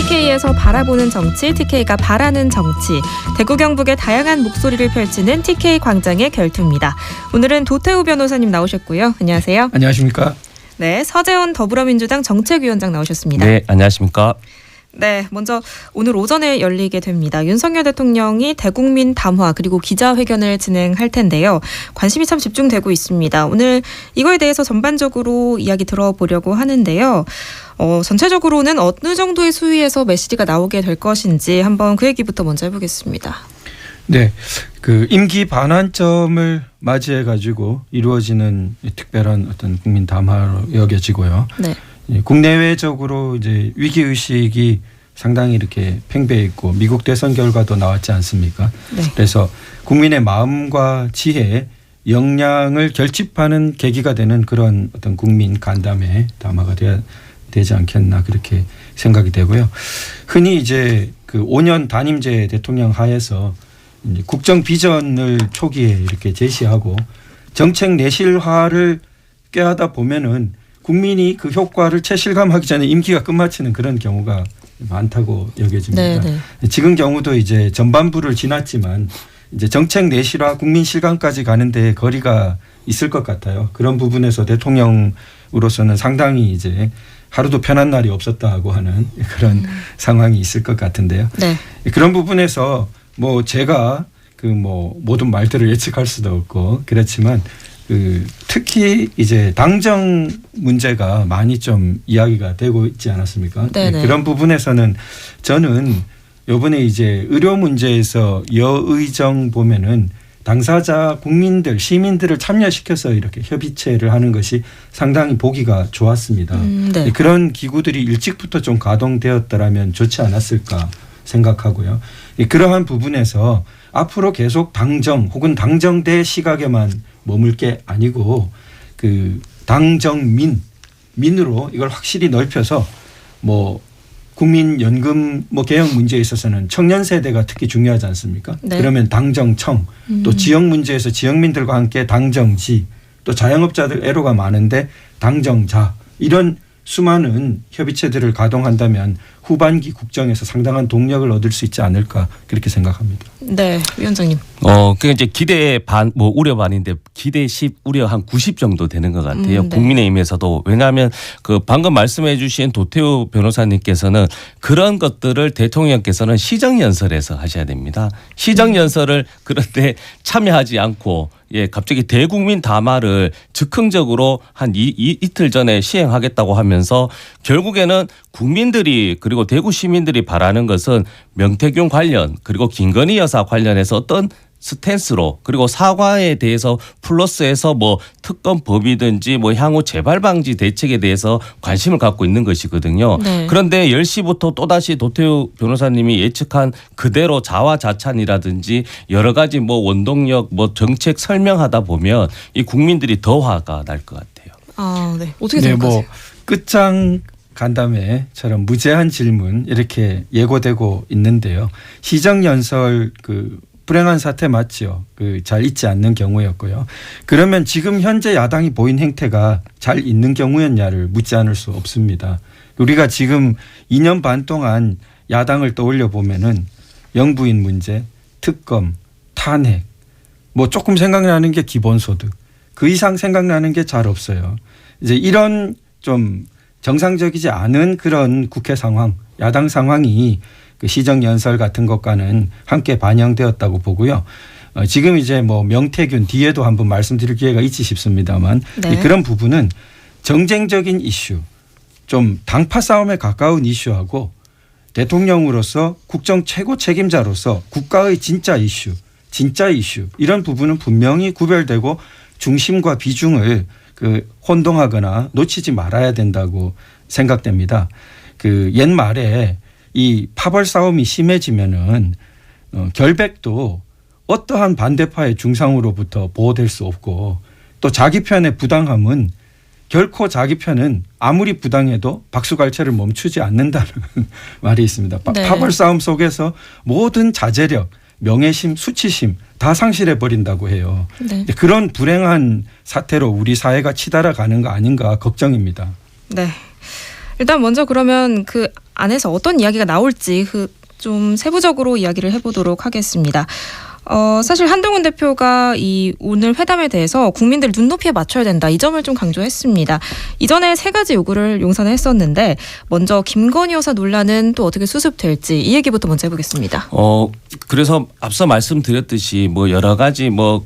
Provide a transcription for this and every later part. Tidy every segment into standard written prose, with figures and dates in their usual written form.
TK에서 바라보는 정치, TK가 바라는 정치. 대구 경북의 다양한 목소리를 펼치는 TK 광장의 결투입니다. 오늘은 도태우 변호사님 나오셨고요. 안녕하세요. 안녕하십니까. 네, 서재원 더불어민주당 정책위원장 나오셨습니다. 네, 안녕하십니까. 네, 먼저 오늘 오전에 열리게 됩니다. 윤석열 대통령이 대국민 담화 그리고 기자회견을 진행할 텐데요. 관심이 참 집중되고 있습니다. 오늘 이거에 대해서 전반적으로 이야기 들어보려고 하는데요. 전체적으로는 어느 정도의 수위에서 메시지가 나오게 될 것인지 한번 그 얘기부터 먼저 해보겠습니다. 네, 그 임기 반환점을 맞이해 가지고 이루어지는 특별한 어떤 국민 담화로 여겨지고요. 네. 국내외적으로 이제 위기 의식이 상당히 이렇게 팽배해 있고 미국 대선 결과도 나왔지 않습니까? 네. 그래서 국민의 마음과 지혜, 역량을 결집하는 계기가 되는 그런 어떤 국민 간담회 담화가 되지 않겠나 그렇게 생각이 되고요. 흔히 이제 그 5년 단임제 대통령 하에서 이제 국정 비전을 초기에 이렇게 제시하고 정책 내실화를 꾀하다 보면은 국민이 그 효과를 채실감하기 전에 임기가 끝마치는 그런 경우가 많다고 여겨집니다. 네네. 지금 경우도 이제 전반부를 지났지만 이제 정책 내실화 국민 실감까지 가는데 거리가 있을 것 같아요. 그런 부분에서 대통령으로서는 상당히 이제 하루도 편한 날이 없었다고 하는 그런 상황이 있을 것 같은데요. 네. 그런 부분에서 뭐 제가 그 뭐 모든 말들을 예측할 수도 없고 그렇지만 그 특히 이제 당정 문제가 많이 좀 이야기가 되고 있지 않았습니까? 네네. 그런 부분에서는 저는 이번에 이제 의료 문제에서 여의정 보면은 당사자 국민들 시민들을 참여시켜서 이렇게 협의체를 하는 것이 상당히 보기가 좋았습니다. 네. 그런 기구들이 일찍부터 좀 가동되었더라면 좋지 않았을까 생각하고요. 그러한 부분에서 앞으로 계속 당정 혹은 당정대 시각에만 머물 게 아니고 그 당정민으로 이걸 확실히 넓혀서 뭐 국민연금 뭐 개혁 문제에 있어서는 청년 세대가 특히 중요하지 않습니까? 네. 그러면 당정청 또 지역 문제에서 지역민들과 함께 당정지 또 자영업자들 애로가 많은데 당정자 이런 수많은 협의체들을 가동한다면 후반기 국정에서 상당한 동력을 얻을 수 있지 않을까 그렇게 생각합니다. 네, 위원장님. 그 이제 기대 반, 뭐 우려 반인데 기대 10, 우려 한 90 정도 되는 것 같아요. 네. 국민의힘에서도 왜냐하면 그 방금 말씀해주신 도태우 변호사님께서는 그런 것들을 대통령께서는 시정연설에서 하셔야 됩니다. 시정연설을 그런데 참여하지 않고 갑자기 대국민 담화를 즉흥적으로 한 이틀 전에 시행하겠다고 하면서 결국에는 국민들이 그리고 대구 시민들이 바라는 것은 명태균 관련 그리고 김건희 여사 관련해서 어떤 스탠스로 그리고 사과에 대해서 플러스해서 뭐 특검법이든지 뭐 향후 재발 방지 대책에 대해서 관심을 갖고 있는 것이거든요. 네. 그런데 10시부터 또다시 도태우 변호사님이 예측한 그대로 자화자찬이라든지 여러 가지 뭐 원동력 뭐 정책 설명하다 보면 이 국민들이 더 화가 날 것 같아요. 아, 네. 어떻게 네, 생각하세요? 뭐 끝장 간담회처럼 무제한 질문 이렇게 예고되고 있는데요. 시정연설 그 불행한 사태 맞죠. 그 잘 있지 않는 경우였고요. 그러면 지금 현재 야당이 보인 행태가 잘 있는 경우였냐를 묻지 않을 수 없습니다. 우리가 지금 2년 반 동안 야당을 떠올려 보면은 영부인 문제, 특검, 탄핵, 뭐 조금 생각나는 게 기본소득, 그 이상 생각나는 게 잘 없어요. 이제 이런 좀 정상적이지 않은 그런 국회 상황, 야당 상황이 그 시정연설 같은 것과는 함께 반영되었다고 보고요. 지금 이제 뭐 명태균 뒤에도 한번 말씀드릴 기회가 있지 싶습니다만 네. 그런 부분은 정쟁적인 이슈, 좀 당파 싸움에 가까운 이슈하고 대통령으로서 국정 최고 책임자로서 국가의 진짜 이슈 이런 부분은 분명히 구별되고 중심과 비중을 그 혼동하거나 놓치지 말아야 된다고 생각됩니다. 그 옛말에 이 파벌 싸움이 심해지면은 결백도 어떠한 반대파의 중상으로부터 보호될 수 없고 또 자기 편의 부당함은 결코 자기 편은 아무리 부당해도 박수갈채를 멈추지 않는다는 말이 있습니다. 네. 파벌 싸움 속에서 모든 자제력, 명예심, 수치심 다 상실해 버린다고 해요. 네. 그런 불행한 사태로 우리 사회가 치달아 가는 거 아닌가 걱정입니다. 네. 일단 먼저 그러면 그 안에서 어떤 이야기가 나올지 좀 세부적으로 이야기를 해보도록 하겠습니다. 사실 한동훈 대표가 이 오늘 회담에 대해서 국민들 눈높이에 맞춰야 된다, 이 점을 좀 강조했습니다. 이전에 3가지 요구를 용산에 했었는데 먼저 김건희 여사 논란은 또 어떻게 수습될지 이 얘기부터 먼저 해보겠습니다. 그래서 앞서 말씀드렸듯이 뭐 여러 가지 뭐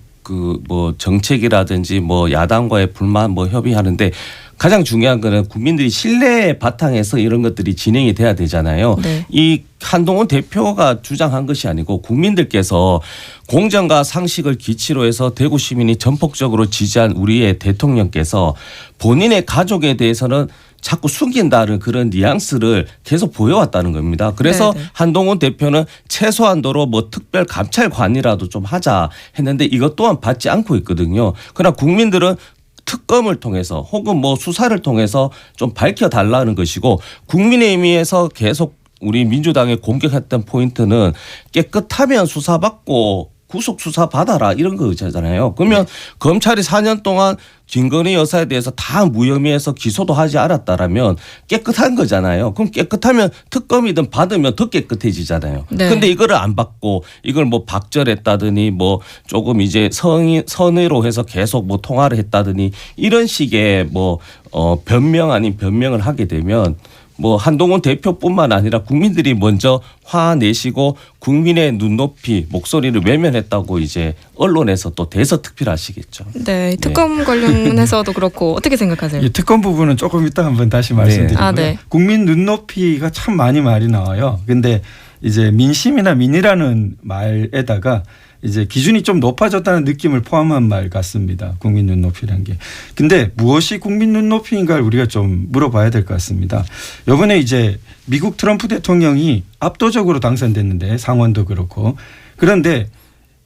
정책이라든지 뭐 야당과의 불만 뭐 협의하는데 가장 중요한 거는 국민들이 신뢰 바탕에서 이런 것들이 진행이 돼야 되잖아요. 네. 이 한동훈 대표가 주장한 것이 아니고 국민들께서 공정과 상식을 기치로 해서 대구 시민이 전폭적으로 지지한 우리의 대통령께서 본인의 가족에 대해서는 자꾸 숨긴다는 그런 뉘앙스를 계속 보여왔다는 겁니다. 그래서 네네. 한동훈 대표는 최소한도로 뭐 특별 감찰관이라도 좀 하자 했는데 이것 또한 받지 않고 있거든요. 그러나 국민들은 특검을 통해서 혹은 뭐 수사를 통해서 좀 밝혀달라는 것이고, 국민의힘에서 계속 우리 민주당에 공격했던 포인트는 깨끗하면 수사받고 구속 수사 받아라 이런 거잖아요. 그러면 검찰이 4년 동안 김건희 여사에 대해서 다 무혐의해서 기소도 하지 않았다라면 깨끗한 거잖아요. 그럼 깨끗하면 특검이든 받으면 더 깨끗해지잖아요. 그런데 네. 이거를 안 받고 이걸 뭐 박절했다더니 뭐 조금 이제 선의로 해서 계속 뭐 통화를 했다더니 이런 식의 뭐 변명 아닌 변명을 하게 되면 뭐 한동훈 대표뿐만 아니라 국민들이 먼저 화내시고 국민의 눈높이 목소리를 외면했다고 이제 언론에서 또 대서특필하시겠죠. 네, 특검 관련해서도 그렇고 어떻게 생각하세요? 이 특검 부분은 조금 이따 한번 다시 말씀드리고요. 네. 국민 눈높이가 참 많이 말이 나와요. 근데 이제 민심이나 민이라는 말에다가 이제 기준이 좀 높아졌다는 느낌을 포함한 말 같습니다. 국민 눈높이라는 게. 근데 무엇이 국민 눈높이인가를 우리가 좀 물어봐야 될 것 같습니다. 이번에 이제 미국 트럼프 대통령이 압도적으로 당선됐는데, 상원도 그렇고. 그런데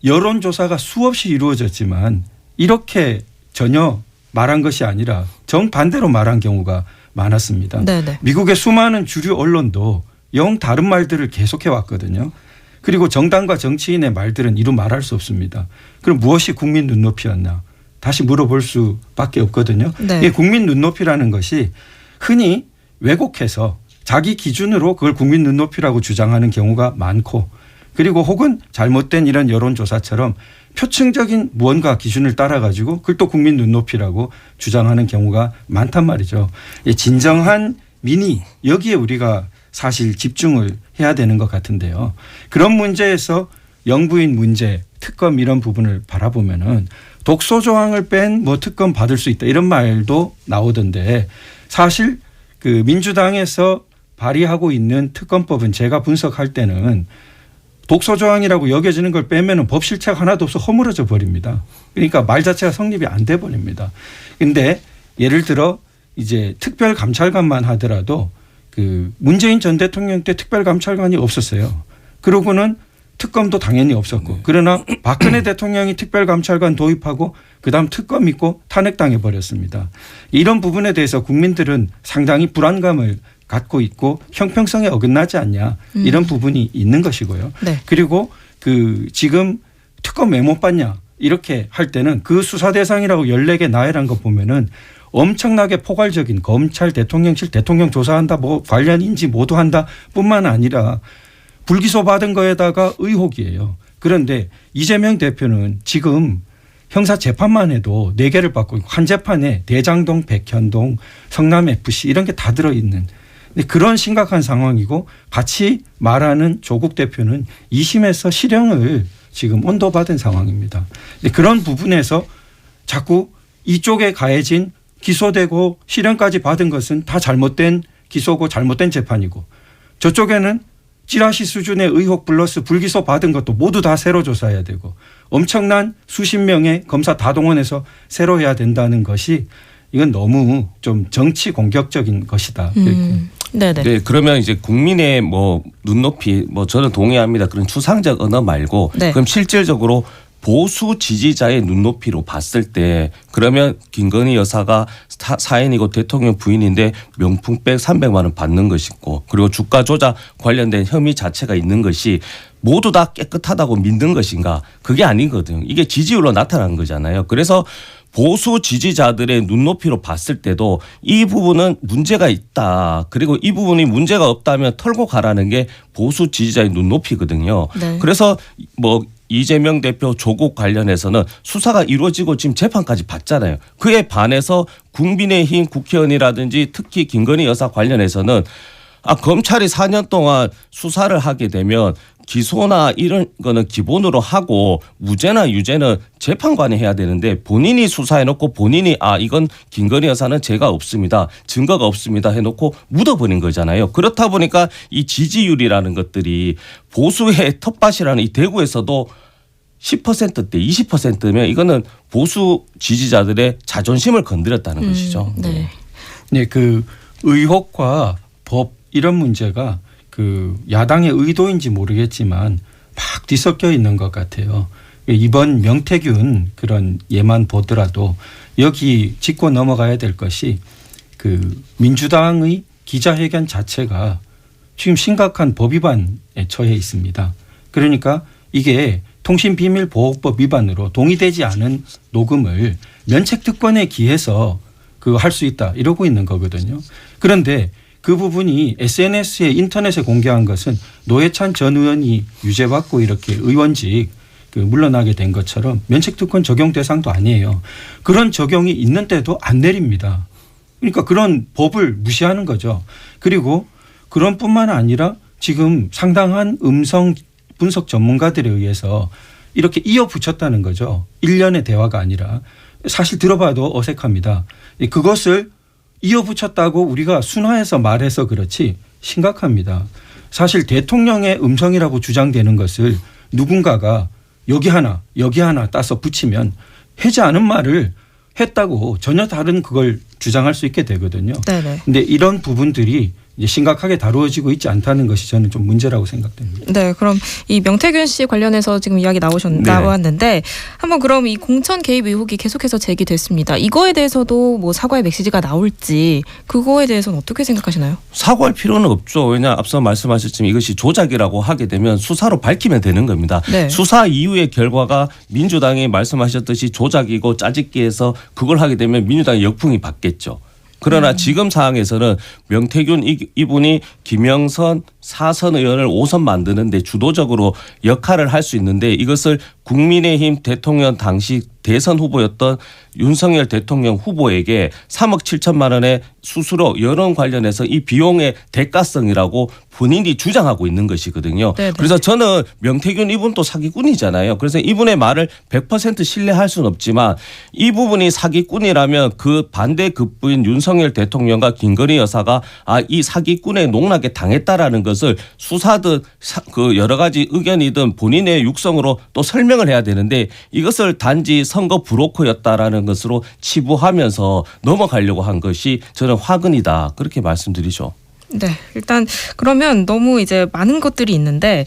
여론조사가 수없이 이루어졌지만 이렇게 전혀 말한 것이 아니라 정반대로 말한 경우가 많았습니다. 네네. 미국의 수많은 주류 언론도 영 다른 말들을 계속해 왔거든요. 그리고 정당과 정치인의 말들은 이루 말할 수 없습니다. 그럼 무엇이 국민 눈높이였나? 다시 물어볼 수밖에 없거든요. 네. 이 국민 눈높이라는 것이 흔히 왜곡해서 자기 기준으로 그걸 국민 눈높이라고 주장하는 경우가 많고, 그리고 혹은 잘못된 이런 여론조사처럼 표층적인 무언가 기준을 따라가지고 그걸 또 국민 눈높이라고 주장하는 경우가 많단 말이죠. 진정한 민의, 여기에 우리가 사실 집중을 해야 되는 것 같은데요. 그런 문제에서 영부인 문제, 특검 이런 부분을 바라보면은 독소 조항을 뺀 뭐 특검 받을 수 있다 이런 말도 나오던데, 사실 그 민주당에서 발의하고 있는 특검법은 제가 분석할 때는 독소 조항이라고 여겨지는 걸 빼면은 법 실체가 하나도 없어 허물어져 버립니다. 그러니까 말 자체가 성립이 안 돼 버립니다. 근데 예를 들어 이제 특별 감찰관만 하더라도 그 문재인 전 대통령 때 특별감찰관이 없었어요. 그러고는 특검도 당연히 없었고, 그러나 박근혜 대통령이 특별감찰관 도입하고 그다음 특검 있고 탄핵당해 버렸습니다. 이런 부분에 대해서 국민들은 상당히 불안감을 갖고 있고 형평성에 어긋나지 않냐, 이런 부분이 있는 것이고요. 네. 그리고 그 지금 특검 왜 못 받냐 이렇게 할 때는 그 수사 대상이라고 14개 나열한 거 보면은 엄청나게 포괄적인 검찰, 대통령실, 대통령 조사한다, 뭐 관련 인지 모두 한다 뿐만 아니라 불기소 받은 거에다가 의혹이에요. 그런데 이재명 대표는 지금 형사 재판만 해도 4개를 받고 있고, 한 재판에 대장동, 백현동, 성남FC 이런 게 다 들어있는, 근데 그런 심각한 상황이고, 같이 말하는 조국 대표는 2심에서 실형을 지금 언도받은 상황입니다. 근데 그런 부분에서 자꾸 이쪽에 가해진 기소되고 실형까지 받은 것은 다 잘못된 기소고 잘못된 재판이고, 저쪽에는 찌라시 수준의 의혹 플러스 불기소 받은 것도 모두 다 새로 조사해야 되고, 엄청난 수십 명의 검사 다 동원해서 새로 해야 된다는 것이, 이건 너무 좀 정치 공격적인 것이다. 네네. 네, 그러면 이제 국민의 뭐 눈높이, 뭐 저는 동의합니다. 그런 추상적 언어 말고, 네. 그럼 실질적으로 보수 지지자의 눈높이로 봤을 때, 그러면 김건희 여사가 사인이고 대통령 부인인데 명품백 300만 원 받는 것이고, 그리고 주가 조작 관련된 혐의 자체가 있는 것이 모두 다 깨끗하다고 믿는 것인가? 그게 아니거든요. 이게 지지율로 나타나는 거잖아요. 그래서 보수 지지자들의 눈높이로 봤을 때도 이 부분은 문제가 있다. 그리고 이 부분이 문제가 없다면 털고 가라는 게 보수 지지자의 눈높이거든요. 네. 그래서 뭐 이재명 대표 조국 관련해서는 수사가 이루어지고 지금 재판까지 받잖아요. 그에 반해서 국민의힘 국회의원이라든지 특히 김건희 여사 관련해서는 검찰이 4년 동안 수사를 하게 되면 기소나 이런 거는 기본으로 하고 무죄나 유죄는 재판관이 해야 되는데 본인이 수사해놓고 본인이 이건 김건희 여사는 죄가 없습니다. 증거가 없습니다 해놓고 묻어버린 거잖아요. 그렇다 보니까 이 지지율이라는 것들이 보수의 텃밭이라는 이 대구에서도 10%대 20%면 이거는 보수 지지자들의 자존심을 건드렸다는 것이죠. 네. 네, 그 의혹과 법 이런 문제가 그 야당의 의도인지 모르겠지만 막 뒤섞여 있는 것 같아요. 이번 명태균 그런 예만 보더라도 여기 짚고 넘어가야 될 것이 그 민주당의 기자회견 자체가 지금 심각한 법 위반에 처해 있습니다. 그러니까 이게 통신비밀보호법 위반으로 동의되지 않은 녹음을 면책특권에 기해서 그 할 수 있다 이러고 있는 거거든요. 그런데 그 부분이 SNS에 인터넷에 공개한 것은 노회찬 전 의원이 유죄받고 이렇게 의원직 물러나게 된 것처럼 면책특권 적용 대상도 아니에요. 그런 적용이 있는데도 안 내립니다. 그러니까 그런 법을 무시하는 거죠. 그리고 그런 뿐만 아니라 지금 상당한 음성 분석 전문가들에 의해서 이렇게 이어붙였다는 거죠. 일련의 대화가 아니라. 사실 들어봐도 어색합니다. 그것을 이어붙였다고 우리가 순화해서 말해서 그렇지 심각합니다. 사실 대통령의 음성이라고 주장되는 것을 누군가가 여기 하나 따서 붙이면 해지 않은 말을 했다고 전혀 다른 그걸 주장할 수 있게 되거든요. 그런데 이런 부분들이 이제 심각하게 다루어지고 있지 않다는 것이 저는 좀 문제라고 생각됩니다. 네, 그럼 이 명태균 씨 관련해서 지금 이야기 나왔는데 한번 그럼 이 공천 개입 의혹이 계속해서 제기됐습니다. 이거에 대해서도 뭐 사과의 메시지가 나올지 그거에 대해서는 어떻게 생각하시나요? 사과할 필요는 없죠. 왜냐 앞서 말씀하셨지만 이것이 조작이라고 하게 되면 수사로 밝히면 되는 겁니다. 네. 수사 이후의 결과가 민주당이 말씀하셨듯이 조작이고 짜집기해서 그걸 하게 되면 민주당이 역풍이 받겠죠. 그러나 지금 상황에서는 명태균 이분이 김영선 4선 의원을 5선 만드는데 주도적으로 역할을 할 수 있는데 이것을 국민의힘 대통령 당시 대선 후보였던 윤석열 대통령 후보에게 3억 7천만 원의 수수료 여론 관련해서 이 비용의 대가성이라고 본인이 주장하고 있는 것이거든요. 네네. 그래서 저는 명태균 이분도 사기꾼이잖아요. 그래서 이분의 말을 100% 신뢰할 수는 없지만 이 부분이 사기꾼이라면 그 반대 급부인 윤석열 대통령과 김건희 여사가 이 사기꾼의 농락에 당했다라는 것을 수사든 그 여러 가지 의견이든 본인의 육성으로 또 설명을 해야 되는데 이것을 단지 선거 브로커였다라는 것으로 치부하면서 넘어가려고 한 것이 저는 화근이다 그렇게 말씀드리죠. 네, 일단 그러면 너무 이제 많은 것들이 있는데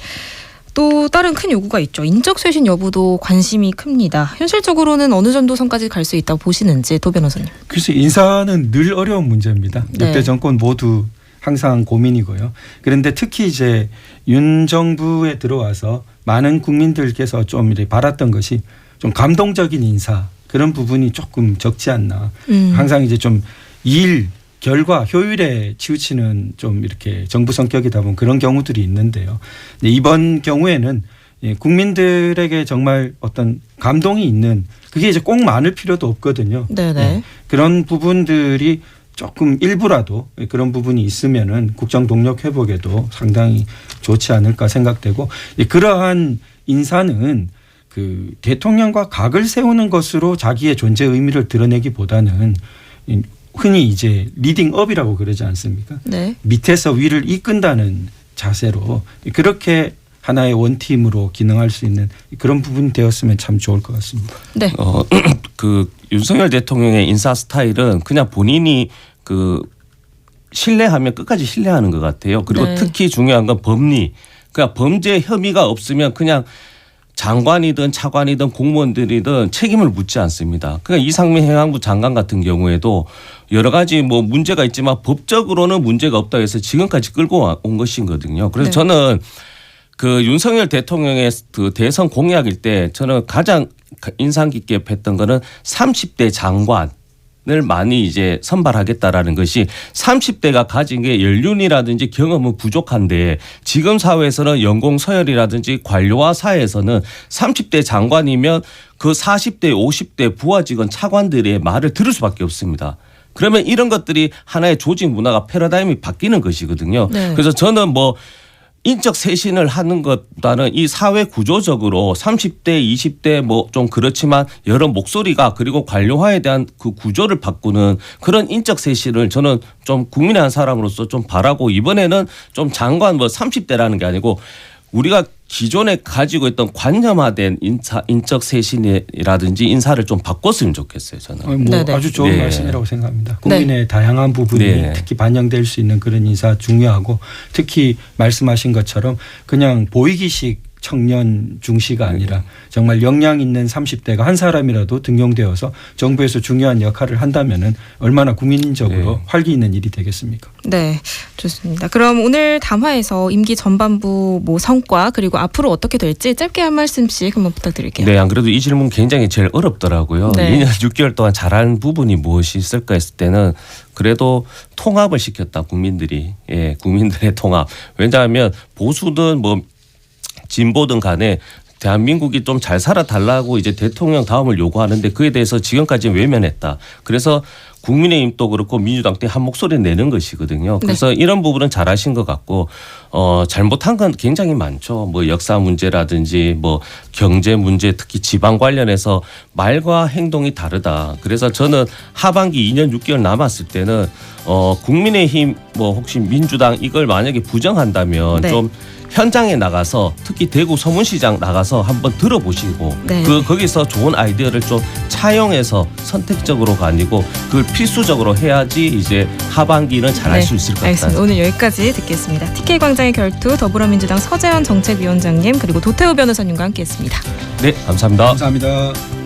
또 다른 큰 요구가 있죠. 인적 쇄신 여부도 관심이 큽니다. 현실적으로는 어느 정도 선까지 갈 수 있다고 보시는지 도 변호사님. 글쎄 인사는 늘 어려운 문제입니다. 네. 역대 정권 모두 항상 고민이고요. 그런데 특히 이제 윤 정부에 들어와서 많은 국민들께서 좀 이렇게 바랐던 것이 좀 감동적인 인사 그런 부분이 조금 적지 않나. 항상 이제 좀 일 결과 효율에 치우치는 좀 이렇게 정부 성격이다 보면 그런 경우들이 있는데요. 이번 경우에는 국민들에게 정말 어떤 감동이 있는 그게 이제 꼭 많을 필요도 없거든요. 네네. 그런 부분들이 조금 일부라도 그런 부분이 있으면은 국정 동력 회복에도 상당히 좋지 않을까 생각되고 그러한 인사는 그 대통령과 각을 세우는 것으로 자기의 존재 의미를 드러내기보다는 흔히 이제 리딩업이라고 그러지 않습니까? 네. 밑에서 위를 이끈다는 자세로 그렇게 하나의 원팀으로 기능할 수 있는 그런 부분이 되었으면 참 좋을 것 같습니다. 네. 그 윤석열 대통령의 인사 스타일은 그냥 본인이 그 신뢰하면 끝까지 신뢰하는 것 같아요. 그리고 네. 특히 중요한 건 법리. 그러니까 범죄 혐의가 없으면 그냥 장관이든 차관이든 공무원들이든 책임을 묻지 않습니다. 그러니까 이상민 행안부 장관 같은 경우에도 여러 가지 뭐 문제가 있지만 법적으로는 문제가 없다 해서 지금까지 끌고 온 것이거든요. 그래서 네. 저는 그 윤석열 대통령의 그 대선 공약일 때 저는 가장 인상 깊게 했던 거는 30대 장관 을 많이 이제 선발하겠다라는 것이 30대가 가진 게 연륜이라든지 경험은 부족한데 지금 사회에서는 연공 서열이라든지 관료와 사회에서는 30대 장관이면 그 40대 50대 부하 직원 차관들의 말을 들을 수밖에 없습니다. 그러면 이런 것들이 하나의 조직 문화가 패러다임이 바뀌는 것이거든요. 네. 그래서 저는 뭐 인적 쇄신을 하는 것보다는 이 사회 구조적으로 30대, 20대 뭐 좀 그렇지만 여러 목소리가 그리고 관료화에 대한 그 구조를 바꾸는 그런 인적 쇄신을 저는 좀 국민의 한 사람으로서 좀 바라고 이번에는 좀 장관 뭐 30대라는 게 아니고 우리가 기존에 가지고 있던 관념화된 인적 쇄신이라든지 인사를 좀 바꿨으면 좋겠어요. 저는. 뭐 네네. 아주 좋은 네. 말씀이라고 생각합니다. 국민의 다양한 부분이 네. 특히 반영될 수 있는 그런 인사 중요하고 특히 말씀하신 것처럼 그냥 보이기식 청년 중시가 아니라 정말 역량 있는 30대가 한 사람이라도 등용되어서 정부에서 중요한 역할을 한다면은 얼마나 국민적으로 네. 활기 있는 일이 되겠습니까? 네, 좋습니다. 그럼 오늘 담화에서 임기 전반부 뭐 성과 그리고 앞으로 어떻게 될지 짧게 한 말씀씩 한번 부탁드릴게요. 네, 안 그래도 이 질문 굉장히 제일 어렵더라고요. 네. 2년 6개월 동안 잘한 부분이 무엇이 있을까 했을 때는 그래도 통합을 시켰다 국민들이. 예, 국민들의 통합. 왜냐하면 보수든 뭐 진보든 간에 대한민국이 좀 잘 살아달라고 이제 대통령 다음을 요구하는데 그에 대해서 지금까지 외면했다. 그래서 국민의힘도 그렇고 민주당 때 한 목소리 내는 것이거든요. 그래서 이런 부분은 잘하신 것 같고 잘못한 건 굉장히 많죠. 뭐 역사 문제라든지 뭐 경제 문제 특히 지방 관련해서 말과 행동이 다르다. 그래서 저는 하반기 2년 6개월 남았을 때는 국민의힘 뭐 혹시 민주당 이걸 만약에 부정한다면 네. 좀 현장에 나가서 특히 대구 서문시장 나가서 한번 들어보시고 네. 거기서 좋은 아이디어를 좀 차용해서 선택적으로가 아니고 그걸 필수적으로 해야지 이제 하반기는 잘할 수 있을 것 같다. 알겠습니다. 오늘 여기까지 듣겠습니다. TK광장의 결투 더불어민주당 서재현 정책위원장님 그리고 도태우 변호사님과 함께했습니다. 네, 감사합니다. 감사합니다.